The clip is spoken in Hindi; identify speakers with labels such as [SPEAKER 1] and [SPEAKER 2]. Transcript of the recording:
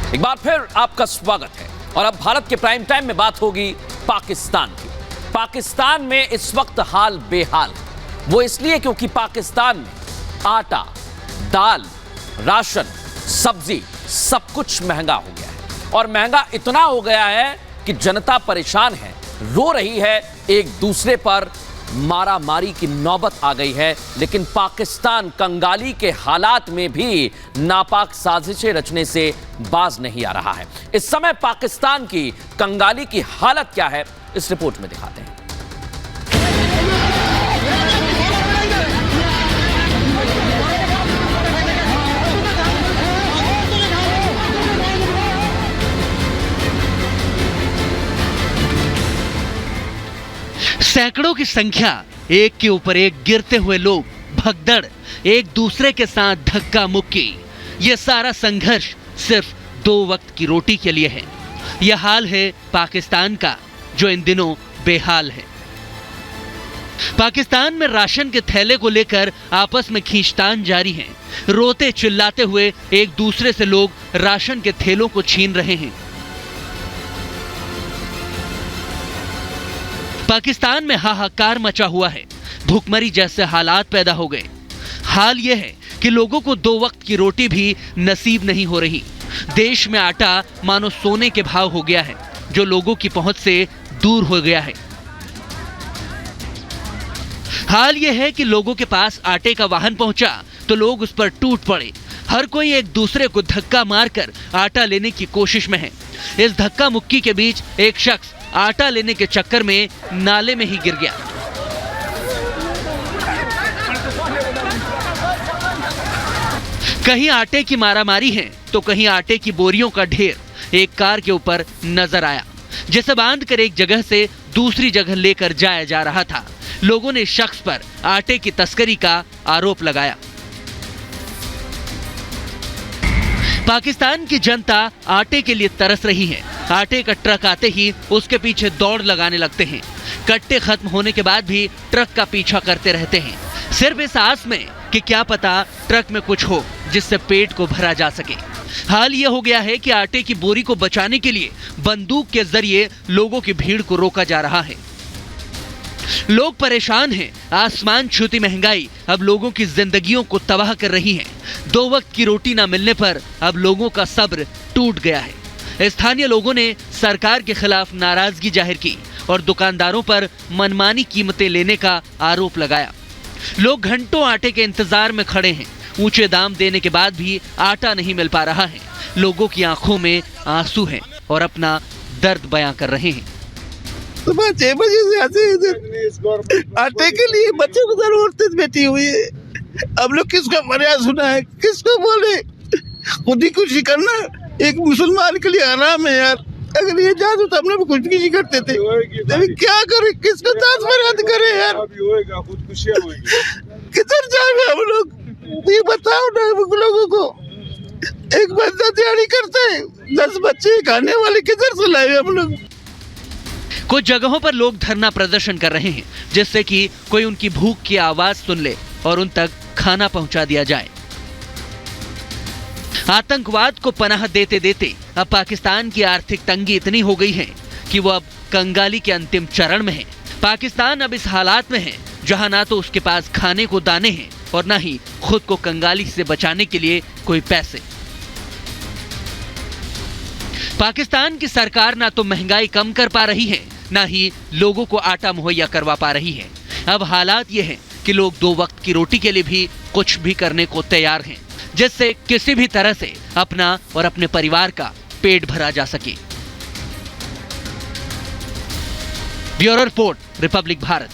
[SPEAKER 1] एक बार फिर आपका स्वागत है और अब भारत के प्राइम टाइम में बात होगी पाकिस्तान की। पाकिस्तान में इस वक्त हाल बेहाल है। वो इसलिए क्योंकि पाकिस्तान में आटा, दाल, राशन, सब्जी सब कुछ महंगा हो गया है और महंगा इतना हो गया है कि जनता परेशान है, रो रही है, एक दूसरे पर मारा मारी की नौबत आ गई है। लेकिन पाकिस्तान कंगाली के हालात में भी नापाक साजिशें रचने से बाज नहीं आ रहा है। इस समय पाकिस्तान की कंगाली की हालत क्या है, इस रिपोर्ट में दिखाते हैं।
[SPEAKER 2] सैकड़ों की संख्या, एक के ऊपर एक गिरते हुए लोग, भगदड़, एक दूसरे के साथ धक्का मुक्की। यह सारा संघर्ष सिर्फ 2 वक्त की रोटी के लिए है। यह हाल है पाकिस्तान का, जो इन दिनों बेहाल है। पाकिस्तान में राशन के थैले को लेकर आपस में खींचतान जारी है। रोते चिल्लाते हुए एक दूसरे से लोग राशन के थैलों को छीन रहे हैं। पाकिस्तान में हाहाकार मचा हुआ है। भूखमरी जैसे हालात पैदा हो गए। हाल यह है कि लोगों को 2 वक्त की रोटी भी नसीब नहीं हो रही। देश में आटा मानो सोने के भाव हो गया है, जो लोगों की पहुंच से दूर हो गया है। हाल यह है कि लोगों के पास आटे का वाहन पहुंचा तो लोग उस पर टूट पड़े। हर कोई एक दूसरे को धक्का मारकर आटा लेने की कोशिश में है। इस धक्का मुक्की के बीच एक शख्स आटा लेने के चक्कर में नाले में ही गिर गया। कहीं आटे की मारामारी है तो कहीं आटे की बोरियों का ढेर एक कार के ऊपर नजर आया, जिसे बांधकर एक जगह से दूसरी जगह लेकर जाया जा रहा था। लोगों ने इस शख्स पर आटे की तस्करी का आरोप लगाया। पाकिस्तान की जनता आटे के लिए तरस रही है। आटे का ट्रक आते ही उसके पीछे दौड़ लगाने लगते हैं। कट्टे खत्म होने के बाद भी ट्रक का पीछा करते रहते हैं, सिर्फ इस आस में कि क्या पता ट्रक में कुछ हो जिससे पेट को भरा जा सके। हाल यह हो गया है कि आटे की बोरी को बचाने के लिए बंदूक के जरिए लोगों की भीड़ को रोका जा रहा है। लोग परेशान हैं। आसमान छूती महंगाई अब लोगों की जिंदगियों को तबाह कर रही है। 2 वक्त की रोटी ना मिलने पर अब लोगों का सब्र टूट गया है। स्थानीय लोगों ने सरकार के खिलाफ नाराजगी जाहिर की और दुकानदारों पर मनमानी कीमतें लेने का आरोप लगाया। लोग घंटों आटे के इंतजार में खड़े हैं। ऊंचे दाम देने के बाद भी आटा नहीं मिल पा रहा है। लोगों की आंखों में आंसू हैं और अपना दर्द बयां कर रहे हैं।
[SPEAKER 3] सुबह 6 बजे से आते इधर आटे के लिए, बच्चे को जरूरत बैठी हुई है। अब लोग किसका मर्यादा सुना है, किसको बोले? खुद ही कुछ करना एक मुसलमान के लिए आराम है यार। अगर ये जादू तो हमने भी कुछ नहीं करते थे, अभी क्या करे, किसको दास मर्यादा करे यार? किधर जाएंगे हम लोग, ये बताओ ना लोगों को। एक बंदा दिहाड़ी करते हैं, 10 बच्चे खाने वाले किधर से लाए हम लोग?
[SPEAKER 2] कुछ जगहों पर लोग धरना प्रदर्शन कर रहे हैं, जिससे कि कोई उनकी भूख की आवाज सुन ले और उन तक खाना पहुंचा दिया जाए। आतंकवाद को पनाह देते देते अब पाकिस्तान की आर्थिक तंगी इतनी हो गई है कि वो अब कंगाली के अंतिम चरण में है। पाकिस्तान अब इस हालात में है जहां ना तो उसके पास खाने को दाने हैं और ना ही खुद को कंगाली से बचाने के लिए कोई पैसे। पाकिस्तान की सरकार ना तो महंगाई कम कर पा रही है, ना ही लोगों को आटा मुहैया करवा पा रही है। अब हालात ये हैं कि लोग 2 वक्त की रोटी के लिए भी कुछ भी करने को तैयार हैं, जिससे किसी भी तरह से अपना और अपने परिवार का पेट भरा जा सके। Bureau report, Republic Bharat.